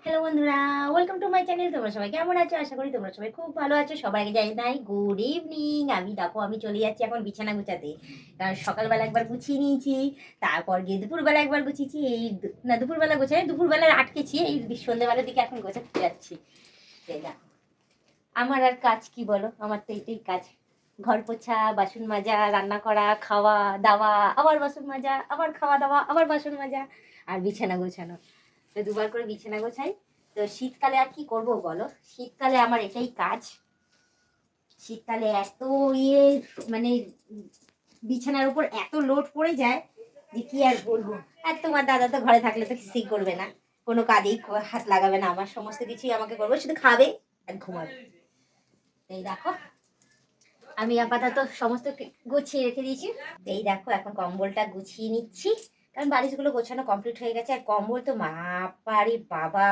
Hello বন্ধুরা, welcome to my channel. তোমরা সবাই কেমন আছো? আশা করি তোমরা সবাই খুব ভালো আছো। সবাইকে জানাই গুড ইভিনিং। আমি চলে যাচ্ছি এখন বিছানা গুছাতে। কারণ সকালবেলা একবার গুছিয়ে নিয়েছি, তারপর গিয়ে দুপুরবেলা একবার গুছিয়েছি। না, দুপুরবেলা গোছাই, দুপুরবেলা আটকেছি, এই সন্ধ্যেবেলার দিকে এখন গোছাতে যাচ্ছি। এই দেখো, আমার আর কাজ কি বলো? আমার তো এইটাই কাজ। ঘর পোছা, বাসন মাজা, রান্না করা, খাওয়া দাওয়া, আবার বাসন মাজা, আবার খাওয়া দাওয়া, আবার বাসন মাজা, আর বিছানা গোছানো। তো দুবার করে বিছানা গোছাই। তো শীতকালে আর কি করব বলো? শীতকালে আমার এটাই কাজ। শীতকালে এত ইয়ে, মানে বিছানার উপর এত লোড পড়ে যায় যে কি আর বলবো। আর তোমার দাদা তো ঘরে থাকলে তো কিছুই করবে না, কোনো কাজেই হাত লাগাবে না, আমার সমস্ত কিছুই আমাকে করবে, শুধু খাবে আর ঘুমাবে। এই দেখো, আমি আপাতত সমস্ত গুছিয়ে রেখে দিয়েছি। এই দেখো, এখন কম্বলটা গুছিয়ে নিচ্ছি, কারণ বালিশগুলো গোছানো কমপ্লিট হয়ে গেছে। আর কম্বল তো বাবারে বাবা,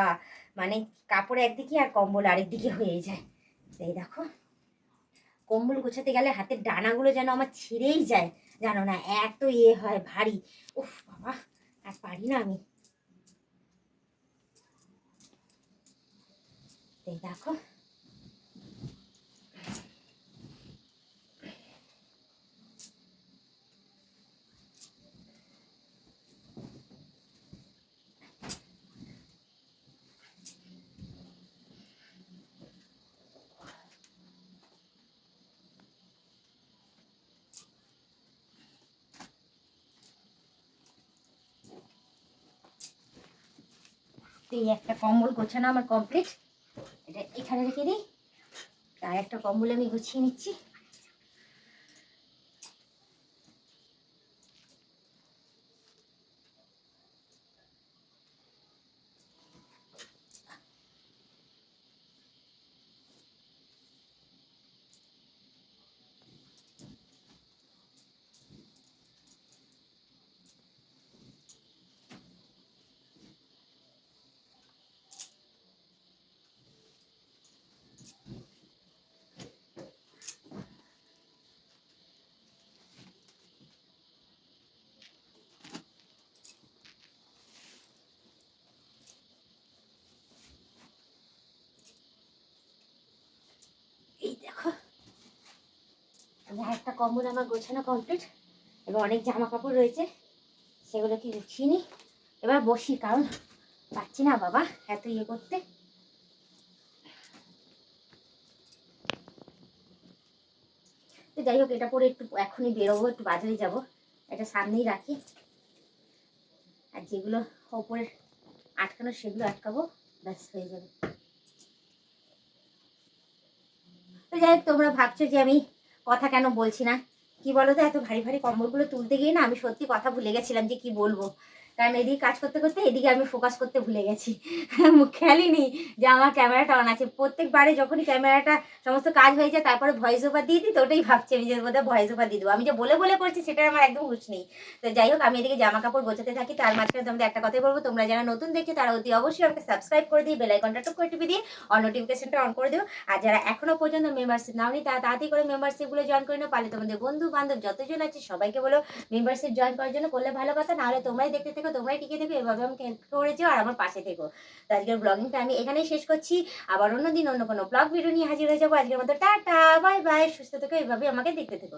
মানে কাপড় একদিকে আর কম্বল আরেকদিকে হয়ে যায়। এই দেখো, কম্বল গোছাতে গেলে হাতের ডানাগুলো যেন আমার ছিঁড়েই যায়, জানো না, এত ইয়ে হয় ভারী। উফ বাবা, আর পারি না আমি। এই দেখো, এই একটা কম্বল গোছানো আমার কমপ্লিট। এটা এখানে রেখে দিই, আর একটা কম্বল আমি গুছিয়ে নিচ্ছি। এই দেখো, একটা কম্বল আমার গোছানো কমপ্লিট। এবার অনেক জামা কাপড় রয়েছে, সেগুলোকে গুছিয়ে নিই। এবার বসি, কারণ পাচ্ছি না বাবা এত ইয়ে করতে। তো যাই হোক, এটা পরে একটু এখনই বেরোবো, একটু বাজারে যাব, এটা সামনেই রাখি। আর যেগুলো ওপরে আটকানো সেগুলো আটকাবো, ব্যাস হয়ে যাবে। তো যাই হোক, তোমরা ভাবছো যে আমি কথা কেন বলছি না, কি বলো তো, এত ভারী ভারী কম্বলগুলো তুলতে গিয়ে না আমি সত্যি কথা ভুলে গেছিলাম যে কি বলবো। কারণ এদিকে কাজ করতে করতে এদিকে আমি ফোকাস করতে ভুলে গেছি। খেয়ালই নেই যে আমার ক্যামেরাটা অন আছে। প্রত্যেকবারে যখনই ক্যামেরাটা সমস্ত কাজ হয়ে যায় তারপরে ভয়েস ওভার দিয়ে দিই, তো ওটাই ভাবছি আমি যে বোধহয় ভয়েস ওভার দিয়ে দেবো। আমি যে বলে বলে করছি সেটার আমার একদম হুঁশ নেই। তো যাই হোক, আমি এদিকে জামা কাপড় গোছাতে থাকি। তার মাঝখানে তোমাদের একটা কথাই বলবো, তোমরা যারা নতুন দেখছো তারা অতি অবশ্যই আমাকে সাবস্ক্রাইব করে দিয়ে বেল আইকনটা টুক করে টিপে দিয়ে অল নোটিফিকেশনটা অন করে দিও। আর যারা এখনো পর্যন্ত মেম্বারশিপ নাওনি তারা তাড়াতাড়ি করে মেম্বারশিপগুলো জয়েন করে নাও। পারলে তোমাদের বন্ধু বান্ধব যতজন আছে সবাইকে বলো মেম্বারশিপ জয়েন করার জন্য, করলে ভালো কথা। নাহলে তোমরাই দেখতে থেকো, তোমরাই টিকে থেকো, এভাবে আমাকে হেল্প করে যাও আর আমার পাশে থেকো। তো আজকের ব্লগিংটা আমি এখানেই শেষ করছি। আবার অন্যদিন অন্য কোনো ব্লগ ভিডিও নিয়ে হাজির হয়ে যাবো। আজকের মতো টাটা, বাই বাই, সুস্থ থেকো, এইভাবে আমাকে দেখতে থেকো।